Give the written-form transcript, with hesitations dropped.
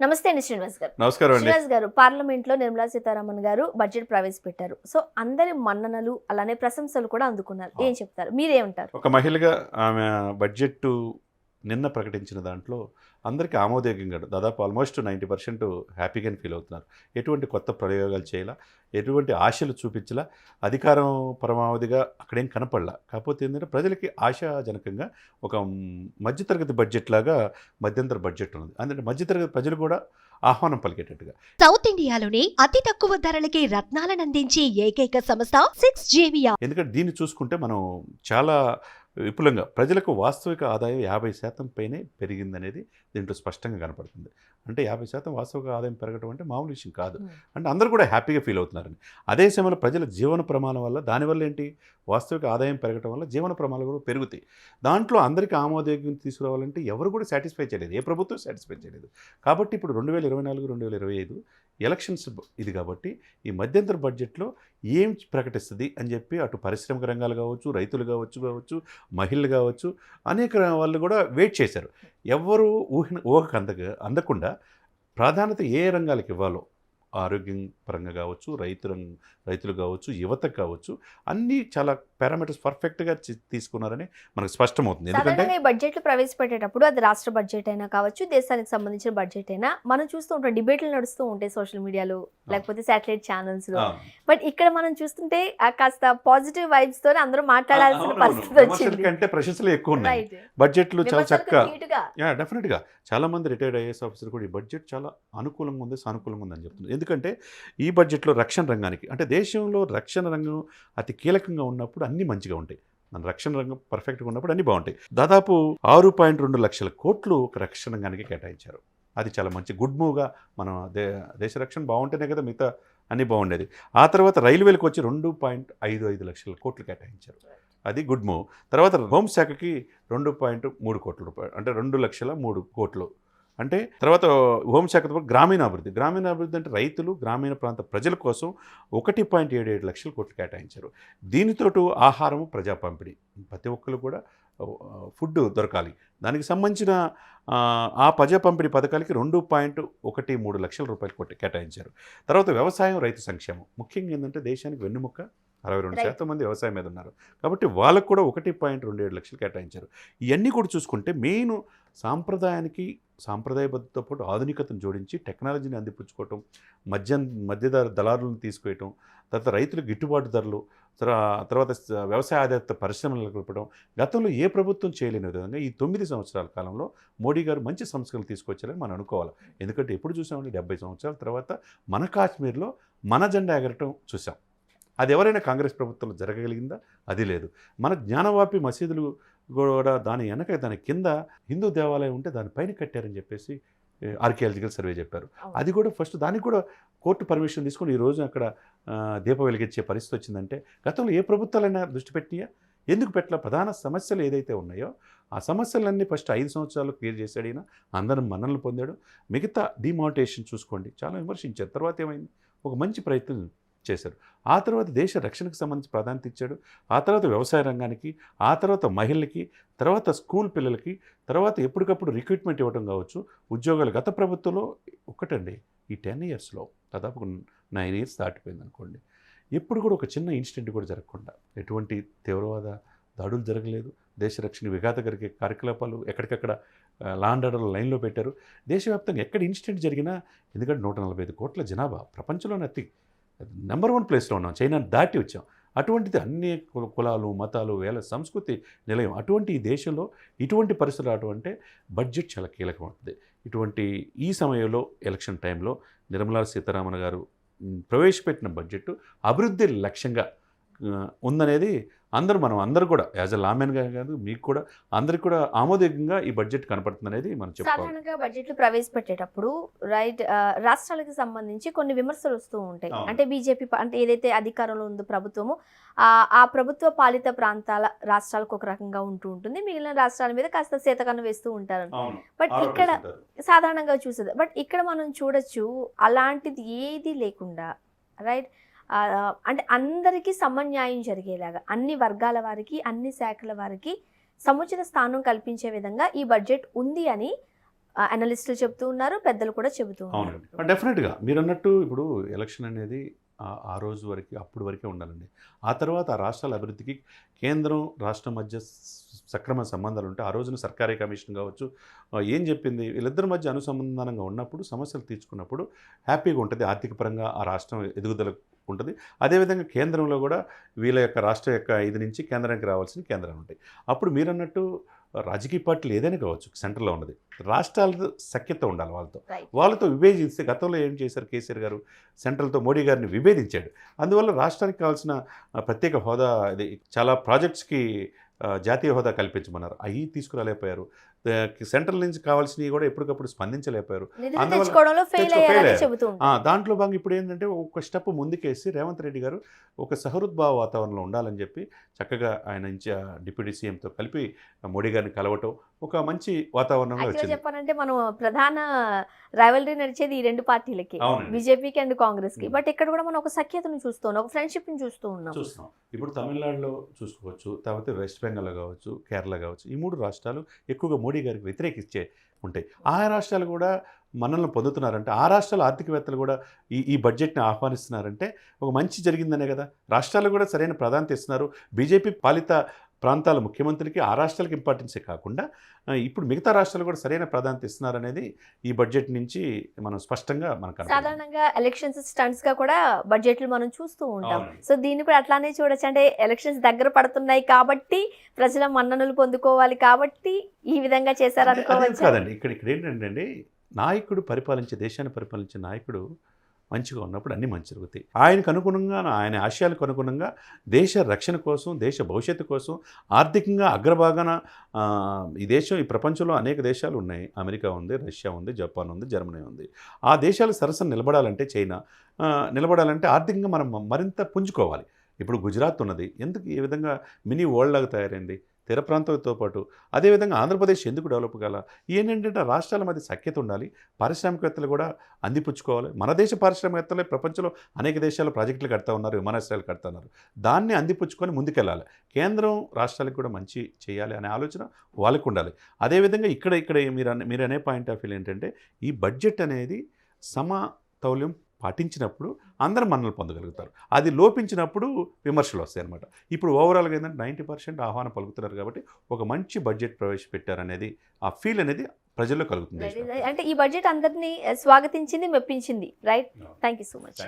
నమస్తే అండి శ్రీనివాస్ గారు. నమస్కారం అండి. శ్రీనివాస్ గారు, పార్లమెంట్లో నిర్మలా సీతారామన్ గారు బడ్జెట్ ప్రవేశపెట్టారు. సో అందరి మన్ననలు అలానే ప్రశంసలు కూడా అందుకున్నారు. ఏం చెప్తారు? మీరేమంటారు? ఒక మహిళగా ఆమె బడ్జెట్ నిన్న ప్రకటించిన దాంట్లో అందరికీ ఆమోదయోగ్యంగా దాదాపు ఆల్మోస్ట్ 90% హ్యాపీగానే ఫీల్ అవుతున్నారు. ఎటువంటి కొత్త ప్రయోగాలు చేయాలా, ఎటువంటి ఆశలు చూపించలా, అధికారం పరమావధిగా అక్కడేం కనపడలా. కాకపోతే ఏంటంటే ప్రజలకి ఆశాజనకంగా ఒక మధ్యతరగతి బడ్జెట్ లాగా మధ్యంతర బడ్జెట్ ఉన్నది. అందుకే మధ్యతరగతి ప్రజలు కూడా ఆహ్వానం పలికేటట్టుగా. సౌత్ ఇండియాలోనే అతి తక్కువ ధరలకి రత్నాలను అందించే ఏకైక సంస్థ 6JVR. ఎందుకంటే దీన్ని చూసుకుంటే మనం చాలా విపులంగా ప్రజలకు వాస్తవిక ఆదాయం 50% పైనే పెరిగిందనేది దీంట్లో స్పష్టంగా కనపడుతుంది. అంటే 50% వాస్తవిక ఆదాయం పెరగడం అంటే మామూలు విషయం కాదు. అంటే అందరూ కూడా హ్యాపీగా ఫీల్ అవుతున్నారని. అదే సమయంలో ప్రజల జీవన ప్రమాణం వల్ల దానివల్ల ఏంటి, వాస్తవిక ఆదాయం పెరగడం వల్ల జీవన ప్రమాణాలు కూడా పెరుగుతాయి. దాంట్లో అందరికీ ఆమోదయోగ్యం తీసుకురావాలంటే ఎవరు కూడా సాటిస్ఫై చేయలేదు, ఏ ప్రభుత్వం సాటిస్ఫై చేయలేదు. కాబట్టి ఇప్పుడు 2024, 2025 ఎలక్షన్స్ ఇది కాబట్టి ఈ మధ్యంతర బడ్జెట్లో ఏం ప్రకటిస్తుంది అని చెప్పి అటు పారిశ్రామిక రంగాలు కావచ్చు, రైతులు కావచ్చు, మహిళలు కావచ్చు, అనేక వాళ్ళు కూడా వెయిట్ చేశారు. ఎవ్వరూ ఊహకు అందకుండా ప్రాధాన్యత ఏ రంగాలకు ఇవ్వాలో, ఆరోగ్యం పరంగా కావచ్చు, రైతులు కావచ్చు, యువతకు కావచ్చు, అన్నీ చాలా పారామీటర్స్ పర్ఫెక్ట్గా తీసుకున్నారని మనకు స్పష్టమవుతుంది. ఎందుకంటే ఈ బడ్జెట్లు ప్రవేశపెట్టేటప్పుడు అది రాష్ట్ర బడ్జెట్ అయినా కావచ్చు, దేశానికి సంబంధించిన బడ్జెట్ అయినా మనం చూస్తూ ఉంటాం, డిబేట్లు నడుస్తూ ఉంటాయి సోషల్ మీడియాలో లేకపోతే శాటిలైట్ ఛానల్స్లో. బట్ ఇక్కడ మనం చూస్తుంటే కాస్త పాజిటివ్ వైబ్స్ తో అందరూ మాట్లాడాల్సిన పరిస్థితి వచ్చింది. అంటే ప్రశంసలు ఎక్కువ ఉన్నాయి. బడ్జెట్లు చాలా చక్కగా, డెఫినెట్గా చాలా మంది రిటైర్డ్ ఐఏఎస్ ఆఫీసర్ కూడా ఈ బడ్జెట్ చాలా అనుకూలంగా ఉంది, సానుకూలంగా ఉందని చెప్తున్నారు. ఎందుకంటే ఈ బడ్జెట్లో రక్షణ రంగానికి, అంటే దేశంలో రక్షణ రంగం అతి కీలకంగా ఉన్నప్పుడు అన్నీ మంచిగా ఉంటాయి. మన రక్షణ రంగం పర్ఫెక్ట్గా ఉన్నప్పుడు అన్నీ బాగుంటాయి. దాదాపు 6.2 లక్షల కోట్లు ఒక రక్షణ రంగానికి కేటాయించారు. అది చాలా మంచి గుడ్ మూవ్గా. మనం దేశ రక్షణ బాగుంటేనే కదా మిగతా అన్నీ బాగుండేది. ఆ తర్వాత రైల్వేలకు వచ్చి 2.55 లక్షల కోట్లు కేటాయించారు. అది గుడ్ మూవ్. తర్వాత హోంశాఖకి 2.3 కోట్ల రూపాయలు, అంటే 2,03,000 కోట్లు. అంటే తర్వాత హోంశాఖతో గ్రామీణాభివృద్ధి అంటే రైతులు, గ్రామీణ ప్రాంత ప్రజల కోసం 1.77 లక్షల కోట్లు కేటాయించారు. దీనితోటి ఆహారము, ప్రజా పంపిణీ, ప్రతి ఒక్కరు కూడా ఫుడ్ దొరకాలి, దానికి సంబంధించిన ఆ ప్రజా పంపిణీ పథకాలకి 2.13 లక్షల రూపాయలు కోట్లు కేటాయించారు. తర్వాత వ్యవసాయం, రైతు సంక్షేమం, ముఖ్యంగా ఏంటంటే దేశానికి వెన్నెముక 62% మంది వ్యవసాయం మీద ఉన్నారు కాబట్టి వాళ్ళకు కూడా 1.27 లక్షలు కేటాయించారు. ఇవన్నీ కూడా చూసుకుంటే మెయిన్ సాంప్రదాయబద్ధతో పాటు ఆధునికతను జోడించి టెక్నాలజీని అందిపుచ్చుకోవటం, మధ్యధర దళారులను తీసుకువేయటం, తర్వాత రైతులకు గిట్టుబాటు ధరలు, తర్వాత వ్యవసాయ ఆధారిత పరిశ్రమలు కలపడం గతంలో ఏ ప్రభుత్వం చేయలేని విధంగా ఈ 9 సంవత్సరాల కాలంలో మోడీ గారు మంచి సంస్కరణలు తీసుకొచ్చారని మనం అనుకోవాలి. ఎందుకంటే ఎప్పుడు చూసామండి, 70 సంవత్సరాల తర్వాత మన కాశ్మీర్లో మన జెండా ఎగరటం చూసాం. అది ఎవరైనా కాంగ్రెస్ ప్రభుత్వంలో జరగగలిగిందా? అది లేదు. మన జ్ఞానవాపి మసీదులు కూడా దాని కింద హిందూ దేవాలయం ఉంటే దానిపైన కట్టారని చెప్పేసి ఆర్కియాలజికల్ సర్వే చెప్పారు. అది కూడా ఫస్ట్ దానికి కూడా కోర్టు పర్మిషన్ తీసుకొని ఈరోజు అక్కడ దీపం వెలిగించే పరిస్థితి వచ్చిందంటే గతంలో ఏ ప్రభుత్వాలైనా దృష్టి పెట్టియా? ఎందుకు పెట్టలే? ప్రధాన సమస్యలు ఏదైతే ఉన్నాయో ఆ సమస్యలన్నీ ఫస్ట్ 5 సంవత్సరాలు క్లియర్ చేశాడు. ఈయన అందరం మన్ననలు పొందాడు. మిగతా డిమానిటైజేషన్ చూసుకోండి, చాలా విమర్శించారు. తర్వాత ఏమైంది? ఒక మంచి ప్రయత్నం చేశారు. ఆ తర్వాత దేశ రక్షణకు సంబంధించి ప్రాధాన్యత ఇచ్చాడు. ఆ తర్వాత వ్యవసాయ రంగానికి, ఆ తర్వాత మహిళలకి, తర్వాత స్కూల్ పిల్లలకి, తర్వాత ఎప్పటికప్పుడు రిక్రూట్మెంట్ ఇవ్వడం కావచ్చు, ఉద్యోగాలు. గత ప్రభుత్వంలో ఒకటండి, ఈ 10 ఇయర్స్లో దాదాపు 9 ఇయర్స్ దాటిపోయింది అనుకోండి, ఎప్పుడు కూడా ఒక చిన్న ఇన్సిడెంట్ కూడా జరగకుండా, ఎటువంటి తీవ్రవాద దాడులు జరగలేదు, దేశ రక్షణ విఘాతకరిగే కార్యకలాపాలు ఎక్కడికక్కడ లా అండ్ ఆర్డర్ లైన్లో పెట్టారు. దేశవ్యాప్తంగా ఎక్కడ ఇన్సిడెంట్ జరిగినా, ఎందుకంటే 145 కోట్ల జనాభా, ప్రపంచంలోనే నెంబర్ 1 ప్లేస్లో ఉన్నాం, చైనా దాటి వచ్చాం. అటువంటిది అన్ని కులాలు, మతాలు, వేల సంస్కృతి నిలయం. అటువంటి ఈ దేశంలో ఇటువంటి పరిస్థితులు రావడం అంటే బడ్జెట్ చాలా కీలకమవుతుంది. ఇటువంటి ఈ సమయంలో ఎలక్షన్ టైంలో నిర్మలా సీతారామన్ గారు ప్రవేశపెట్టిన బడ్జెట్ అభివృద్ధి లక్ష్యంగా ఉందనేది అందరూ కూడా యాజ్ అ లామెన్గా కాదు, మీకు కూడా అందరికి కూడా ఆమోదయోగ్యంగా ఈ బడ్జెట్ కనపడుతుంది అనేది మనం చెప్పుకోవాలి. సాధారణంగా బడ్జెట్లు ప్రవేశపెట్టేటప్పుడు రాష్ట్రాలకు సంబంధించి కొన్ని విమర్శలు వస్తూ ఉంటాయి. అంటే బీజేపీ అంటే ఏదైతే అధికారంలో ఉందో ప్రభుత్వము, ఆ ప్రభుత్వ పాలిత ప్రాంతాల రాష్ట్రాలకు ఒక రకంగా ఉంటూ ఉంటుంది, మిగిలిన రాష్ట్రాల మీద కాస్త శీతకన్ను వేస్తూ ఉంటారు. బట్ ఇక్కడ సాధారణంగా చూసేది, బట్ ఇక్కడ మనం చూడొచ్చు అలాంటిది ఏది లేకుండా, రైట్, అంటే అందరికీ సమన్యాయం జరిగేలాగా అన్ని వర్గాల వారికి, అన్ని శాఖల వారికి సముచిత స్థానం కల్పించే విధంగా ఈ బడ్జెట్ ఉంది అని అనలిస్టులు చెబుతూ ఉన్నారు, పెద్దలు కూడా చెబుతూ ఉన్నారు. అవునండి, డెఫినెట్గా మీరు అన్నట్టు ఇప్పుడు ఎలక్షన్ అనేది ఆ రోజు వరకు అప్పుడు వరకే ఉండాలండి. ఆ తర్వాత ఆ రాష్ట్రాల అభివృద్ధికి కేంద్రం రాష్ట్రం మధ్య సక్రమ సంబంధాలు ఉంటే ఆ రోజున సర్కారీ కమిషన్ కావచ్చు ఏం చెప్పింది వీళ్ళిద్దరి మధ్య అనుసంధానంగా ఉన్నప్పుడు సమస్యలు తీర్చుకున్నప్పుడు హ్యాపీగా ఉంటుంది. ఆర్థిక పరంగా ఆ రాష్ట్రం ఎదుగుదల ఉంటుంది. అదేవిధంగా కేంద్రంలో కూడా వీళ్ళ యొక్క రాష్ట్ర యొక్క ఇది నుంచి కేంద్రానికి రావాల్సిన కేంద్రాలు ఉంటాయి. అప్పుడు మీరు అన్నట్టు రాజకీయ పార్టీలు ఏదైనా కావచ్చు సెంటర్లో ఉన్నది, రాష్ట్రాలతో సఖ్యత ఉండాలి వాళ్ళతో. Right. వాళ్ళతో విభేదిస్తే గతంలో ఏం చేశారు కేసీఆర్ గారు, సెంట్రల్తో మోడీ గారిని విభేదించాడు. అందువల్ల రాష్ట్రానికి కావాల్సిన ప్రత్యేక హోదా ఇది చాలా ప్రాజెక్ట్స్కి జాతీయ హోదా కల్పించమన్నారు, అవి తీసుకురాలేకపోయారు. సెంట్రల్ నుంచి కావాల్సినవి కూడా ఎప్పటికప్పుడు స్పందించలేకపోయారు. నిధులు అందువల్ల తెచ్చుకోవడంలో ఫెయిల్ fail అయ్యారని అయ్యారు. చెబుతూ ఉంటారు. దాంట్లో భాగంగా ఇప్పుడు ఏంటంటే ఒక స్టెప్ ముందుకేసి రేవంత్ రెడ్డి గారు ఒక సహృద్భావ వాతావరణంలో ఉండాలని చెప్పి చక్కగా ఆయన డిప్యూటీ సీఎంతో కలిపి మోడీ గారిని కలవటం ఒక మంచి వాతావరణంలో యాక్చువల్గా వచ్చింది. చెప్పాలంటే మనం ప్రధాన రైవలరీ నడిచేది ఈ రెండు పార్టీలకి, అవునండి. బీజేపీకి అండ్ కాంగ్రెస్ కి. బట్ ఇక్కడ కూడా మనం ఒక సఖ్యతను చూస్తూ ఉన్నాం, ఒక ఫ్రెండ్షిప్ ని చూస్తూ ఉన్నాం. చూస్తున్నాం. ఇప్పుడు తమిళనాడులో చూసుకోవచ్చు, తర్వాత వెస్ట్ బెంగాల్ కావచ్చు, కేరళ కావచ్చు, ఈ 3 రాష్ట్రాలు ఎక్కువగా మోడీ గారికి వ్యతిరేకించే ఉంటాయి. ఆ రాష్ట్రాలు కూడా మనల్ని పొందుతున్నారంటే, ఆ రాష్ట్రాల ఆర్థికవేత్తలు కూడా ఈ బడ్జెట్ని ఆహ్వానిస్తున్నారంటే ఒక మంచి జరిగిందనే కదా. రాష్ట్రాలు కూడా సరైన ప్రాధాన్యత ఇస్తున్నారు. బీజేపీ పాలిత ప్రాంతాల ముఖ్యమంత్రికి ఆ రాష్ట్రాలకు ఇంపార్టెన్సే కాకుండా ఇప్పుడు మిగతా రాష్ట్రాలు కూడా సరైన ప్రాధాన్యత ఇస్తున్నారనేది ఈ బడ్జెట్ నుంచి మనం స్పష్టంగా మనకు సాధారణంగా ఎలక్షన్స్ స్టంట్స్ గా కూడా బడ్జెట్లు మనం చూస్తూ ఉంటాం. అవునండి. సో దీన్ని కూడా అట్లానే చూడొచ్చు. అంటే ఎలక్షన్స్ దగ్గర పడుతున్నాయి కాబట్టి ప్రజల మన్ననలు పొందుకోవాలి కాబట్టి ఈ విధంగా చేశారు అనుకోవచ్చు. కాదండి, ఇక్కడ ఏంటంటే నాయకుడు దేశాన్ని పరిపాలించే నాయకుడు మంచిగా ఉన్నప్పుడు అన్నీ మంచి జరుగుతాయి. ఆయనకు అనుగుణంగా, ఆయన ఆశయాలకు అనుగుణంగా దేశ రక్షణ కోసం, దేశ భవిష్యత్తు కోసం ఆర్థికంగా అగ్రభాగాన ఈ ప్రపంచంలో అనేక దేశాలు ఉన్నాయి. అమెరికా ఉంది, రష్యా ఉంది, జపాన్ ఉంది, జర్మనీ ఉంది. ఆ దేశాలు సరసన నిలబడాలంటే, చైనా నిలబడాలంటే ఆర్థికంగా మనం మరింత పుంజుకోవాలి. ఇప్పుడు గుజరాత్ ఉన్నది, ఎందుకు ఈ విధంగా మినీ వరల్డ్ లాగా తయారైంది తీర ప్రాంతంతో పాటు. అదేవిధంగా ఆంధ్రప్రదేశ్ ఎందుకు డెవలప్ కాల, ఏంటంటే రాష్ట్రాల మధ్య సఖ్యత ఉండాలి. పారిశ్రామికవేత్తలు కూడా అందిపుచ్చుకోవాలి. మన దేశ పారిశ్రామికవేత్తలే ప్రపంచంలో అనేక దేశాలు ప్రాజెక్టులు కడతా ఉన్నారు, విమానాశ్రయాలు కడతా ఉన్నారు. దాన్ని అందిపుచ్చుకొని ముందుకెళ్ళాలి. కేంద్రం రాష్ట్రాలకు కూడా మంచి చేయాలి అనే ఆలోచన వాళ్ళకు ఉండాలి. అదేవిధంగా ఇక్కడ మీరు అనే పాయింట్ ఆఫ్ వ్యూ ఏంటంటే ఈ బడ్జెట్ అనేది సమతౌల్యం పాటించినప్పుడు అందరూ మన్నలు పొందగలుగుతారు. అది లోపించినప్పుడు విమర్శలు వస్తాయి అన్నమాట. ఇప్పుడు ఓవరాల్గా ఏంటంటే 90% ఆహ్వానం పలుకుతున్నారు కాబట్టి ఒక మంచి బడ్జెట్ ప్రవేశపెట్టారనేది ఆ ఫీల్ అనేది ప్రజల్లో కలుగుతుంది. అంటే ఈ బడ్జెట్ అందరినీ స్వాగతించింది, మెప్పించింది. Right. Thank you so much.